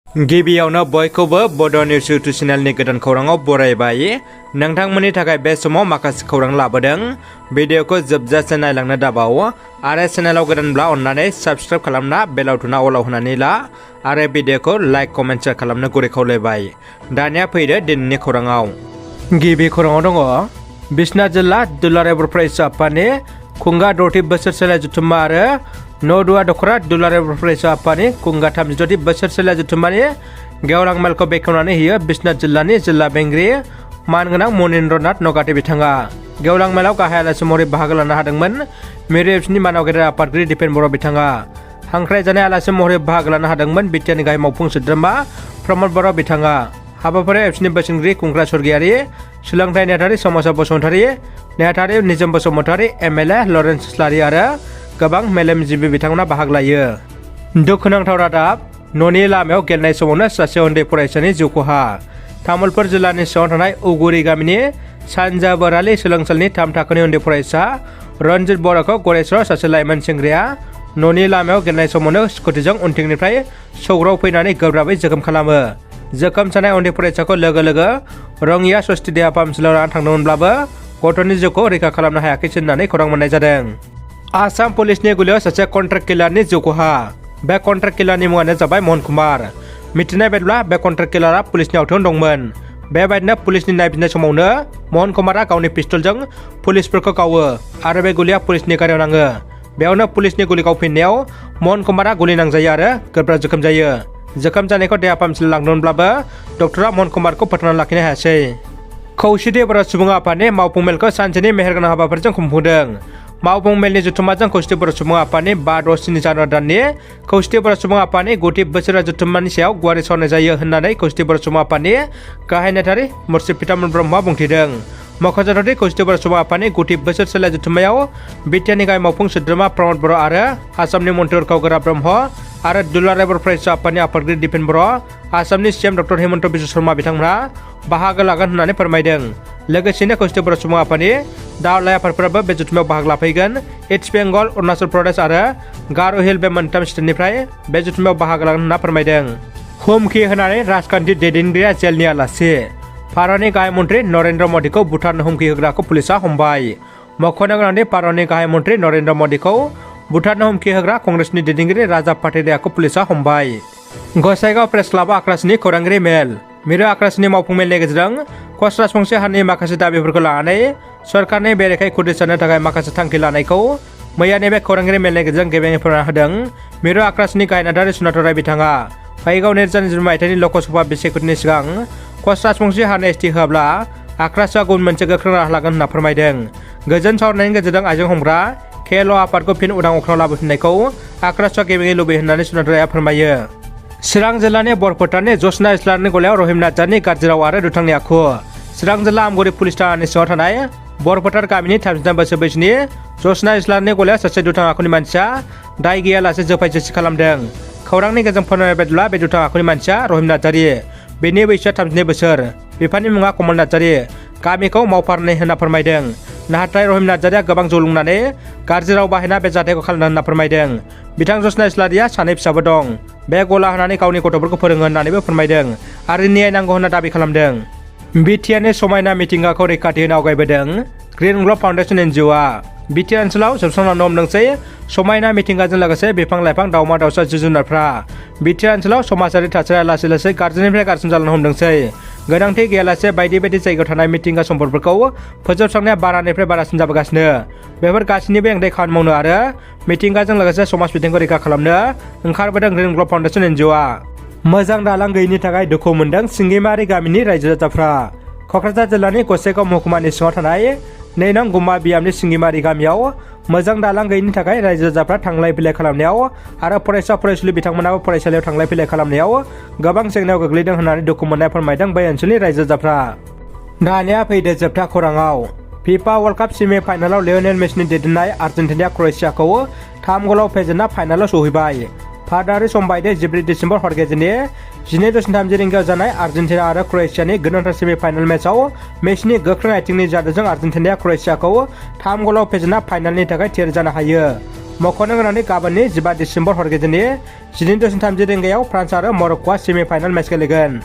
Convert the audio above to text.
गिबियावनो बयखौबो बड' निउस इउटुब चेनेलनि गोदान खौराङाव बरायबाय। नोंथांमोननि थाखाय बे समाव माखासे खौरां लाबोदों। भिडिअखौ जोबजासे नायलांनो दाबाव आरो चेनेलाव गोदानब्ला अन्नानै साबस्क्राइब खालामना बेल आइकनआ अलाव होनानै ला आरो भिडिअखौ लाइक कमेन्ट शेयार खालामनो गुरै खावलायबाय। दानिया फैदो दिनैनि खौराङाव। गिबि खौराङाव दङ बिश्वनाथ जिल्ला दुलाराय बर' फरायसा आफादनि खुंगा 30 बोसोरसोला जथुम्मा आरो नदुवा दखरा दुलाराय बर' फरायसा आफादनि खुंगा 36 बोसोरसोला जथुम्मानि गेवलां मेलखौ बेखेवनानै होयो बिश्वनाथ जिल्लानि जिल्ला बेंगिरि मानगोनां मनिन्द्रनाथ नगाटे बिथाङा। गेवलां मेलाव गाहाय आलासि महरै बाहागो लानो हादोंमोन मिरु एफसिनि मानाव गेदेर आफादगिरि दिपेन बर' बिथाङा। हांख्रायजानाय आलासि महरै बाहागो लानो हादोंमोन बिटिआरनि गाहाय मावफुं सोद्रोमा प्रमद बर' बिथाङा। हाबाफारियाव एफसिनि बोसोनगिरि खुंग्रा सरगियारि सोलोंथाइ नेहाथारि समाजा बसुमतारी नेहाथारि निजोम बसुमतारी एमएलए लरेन्स इस्लारि आरो गोबां मेलेमजिबि बिथांमोना बाहागो लायो। दुखुनांथाव रादाब न'नि लामायाव गेलेनाय समावनो सासे उन्दै फरायसानि जिउ खहा। तामुलपुर जिल्लानि सिङाव थानाय उगुरि गामिनि सानजा बोरालि सोलोंसालिनि 3 थाखोनि उन्दै फरायसा रनजित बर'खौ गरेस्वराव सासे लाइमोन सेंग्राया न'नि लामायाव गेलेनाय समावनो स्कुटिजों उनथिंनिफ्राय सौग्राव फैनानै गोब्राबै जोखोम खालामो। जोखोम जानाय उन्दै फरायसाखौ लोगो लोगो रङिया सस्ति देहा फाहामसालियाव लाना थांदोंमोनब्लाबो गथ'नि जिउखौ रैखा खालामनो हायाखैसै होननानै खौरां मोननाय जादों। आसाम पुलिसनि गुलियाव सासे कन्ट्रेक्ट किलारनि जिउ खहा। बे कन्ट्रेक्ट किलारनि मुङानो जाबाय महन कुमार। मिथिनाय बायदिब्ला बे कन्ट्रेक्ट किलारा पुलिसनि आवथायाव दंमोन। बेबायदिनो पुलिसनि नायबिजिरनाय समावनो महन कुमारा गावनि पिस्तलजों पुलिसफोरखौ गावो आरो बे गुलिया पुलिसनि गारियाव नाङो। बेयावनो पुलिसनि गुलि गावफिननायाव महन कुमारा गुलि नांजायो आरो गोब्राब जोखोम जायो। जोखोम जानायखौ देहा फाहामसालियाव लांदोंमोनब्लाबो डक्टरा महन कुमारखौ फोथांना लाखिनो हायासै। खौसेथि बर' सुबुं आफादनि मावफुं मेलखौ सानसेनि मेहेरगोनां हाबाफारिजों खुंफुंदों। मावफुं मेलनि जथुम्माजों खौसेथि बर' सुबुं आफादनि 5-6 जानुवारि दाननि खौसेथि बर' सुबुं आफादनि 30 बोसोरा जथुम्मानि सायाव गुवारै सावरायनाय जायो होननानै खौसेथि बर' सुबुं आफादनि गाहाय नेहाथारि मुर्शिद पितामल ब्रह्मआ बुंथिदों। मख'जाथावदि खौसेथि बर' सुबुं आफादनि 30 बोसोरसोला जथुम्मायाव बिटिआरनि गाहाय मावफुं सोद्रोमा प्रमद बर' आरो आसामनि मन्त्रि उरखाव गोरा ब्रह्म आरो दुलाराय बर' फरायसा आफादनि आफादगिरि दिपेन बर' आसामनि सीएम डक्टर हेमन्त बिश्व शर्मा बिथांमोनहा बाहागो लागोन होननानै फोरमायदों। लोगोसेनो खौसेथि बर' सुबुं आफादनि दावलाय आफादफोराबो बे जथुम्मायाव बाहागो लाफैगोन। इस्ट बेंगल अरुणाचल प्रदेश आरो गार' हिल बे मोनथाम स्टेटनिफ्राय बे जथुम्मायाव बाहागो लागोन होनना फोरमायदों। हुमखि होनानै राजखान्थि दैदेनगिरिया जेलनि आलासि। भारतनि गाहाय मन्त्रि नरेन्द्र मदिखौ भुटान हुमखि होग्राखौ पुलिसा हमबाय। मख'नो गोनांदि भारतनि गाहाय मन्त्रि नरेन्द्र मदिखौ भुटान हुमखि होग्रा कंग्रेसनि दैदेनगिरि राजा पाटिरियाखौ पुलिसा हमबाय। गसाइगाव प्रेस क्लाबआव आक्रासनि खौरांगिरि मेल। मिरु आक्रासनि मावफुं मेलनि गेजेरजों कच राजबंशी हारिनि माखासे दाबिफोरखौ लानानै सरकारनि बेरेखायै खुद्रिस जानो थाखाय माखासे थांखि लानायखौ मैयानि बे खौरांगिरि मेलनि गेजेरजों गेबेङै फोरमायना होदों मिरु आक्रासनि गाहाय नेहाथारि सुनाथ राय बिथाङा। फैगौ 2020 मायथाइनि लकसभा बिसायख'थिनि सिगां कच राजबंशी हारिनो एसटि होआब्ला आक्रासआ गुबुन मोनसे गोख्रों राहा लागोन होनना फोरमायदों। गोजोन सावरायनायनि गेजेरजों आइजें हमग्रा केएलअ आफादखौ फिन उदां अख्राङाव लाबोफिननायखौ आक्रासआ गेबेङै लुबैयो होननानै सुनाथ रायआ फोरमायो। चिरां जिल्लानि बरपेटानि जसना इस्लारिनि गलायाव रहिम नार्जारिनि गाज्रि राव आरो दुथांनि आखु। चिरां जिल्ला आमगुरि पुलिस थानानि सिङाव थानाय बरपेटार गामिनि 39 बोसोर बैसोनि जसना इस्लारिनि गलायाव सासे दुथां आखुनि मानसिया दाय गैयालासे जोफाय जोसि खालामदों। खौरांनि गेजेरजों फोरमायनाय बायदिब्ला बे दुथां आखुनि मानसिया रहिम नार्जारि। बेनि बैसोआ 32 बोसोर। बिफानि मुङा कमल नार्जारि। गामिखौ मावफारनै होनना फोरमायदों। नाथाय रहिम नार्जारिया गोबां जौ लोंनानै गाज्रि राव बाहायना बे जाथायखौ खालामदों होनना फोरमायदों। बिथां जसना इस्लारिया 2 फिसाबो दं। बे गला होनानै गावनि गथ'फोरखौ फोरोङो होननानैबो फोरमायदों आरो न्याय नांगौ होनना दाबि खालामदों। बिटिआरनि समायना मिथिंगाखौ रैखाथि होनो आवगायबोदों ग्रीन ग्ल'ब फाउन्डेसन एनजिअ'आ। बिटिआर ओनसोलाव जोबस्रांलांनो हमदोंसै समायना मिथिंगाजों लोगोसे बिफां लाइफां दावमा दावसा जिब जुनारफ्रा। बिटिआर ओनसोलाव समाजारि थासारिया लासै लासै गाज्रिनिफ्राय गाज्रिसिन जालांनो हमदोंसै। गोनांथि गैयालासे बायदि बायदि जायगायाव थानाय मिथिंगा सम्पदफोरखौ फोजोबस्रांनाया बारानिफ्राय बारासिन जाबोगासिनो। बेफोर गासैनिबो हेंथायै खामानि मावनो आरो मिथिंगाजों लोगोसे समाज बिथिंखौ रैखा खालामनो ओंखारबोदों ग्रीन ग्ल'ब फाउन्डेसन एनजिअ'आ। मोजां दालां गैयिनि थाखाय दुखु मोनदों सिंगिमारि गामिनि रायजो राजाफ्रा। क'क्राझार जिल्लानि गसाइगाव महकुमानि सिङाव थानाय 2 नं गुमा बियामनि सिंगिमारि गामियाव मोजां दालां गैयिनि थाखाय रायजो राजाफ्रा थांलाय फैलाय खालामनायाव आरो फरायसा फरायसुलि बिथांमोनाबो फरायसालियाव थांलाय फैलाय खालामनायाव गोबां जेंनायाव गोग्लैदों होननानै दुखु मोननाय फोरमायदों बै ओनसोलनि रायजो राजाफ्रा। दानिया फैदो जोबथा खौराङाव। फिफा वर्ल्ड काप सेमि फाइनालाव लियनेल मेसिनि दैदेननाय आर्जेन्टिनाया क्र'एशियाखौ 3 गलाव फेजेनना फाइनालाव सौहैबाय। भारतारि सम बायदियै 14 दिसेम्बर हर गेजेरनि 12:30 रिंगायाव जानाय आर्जेन्टिना आरो क्र'एशियानि गोनांथार सेमि फाइनाल मेचआव मेसिनि गोख्रों आथिंनि जादुजों आर्जेन्टिनाया क्र'एशियाखौ 3 गलाव फेजेनना फाइनालनि थाखाय थियारि जानो हायो। मख'नो गोनांदि गाबोननि 15 दिसेम्बर हर गेजेरनि 12:30 रिंगायाव फ्रान्स आरो मरक्क'आ सेमि फाइनाल मेच गेलेगोन।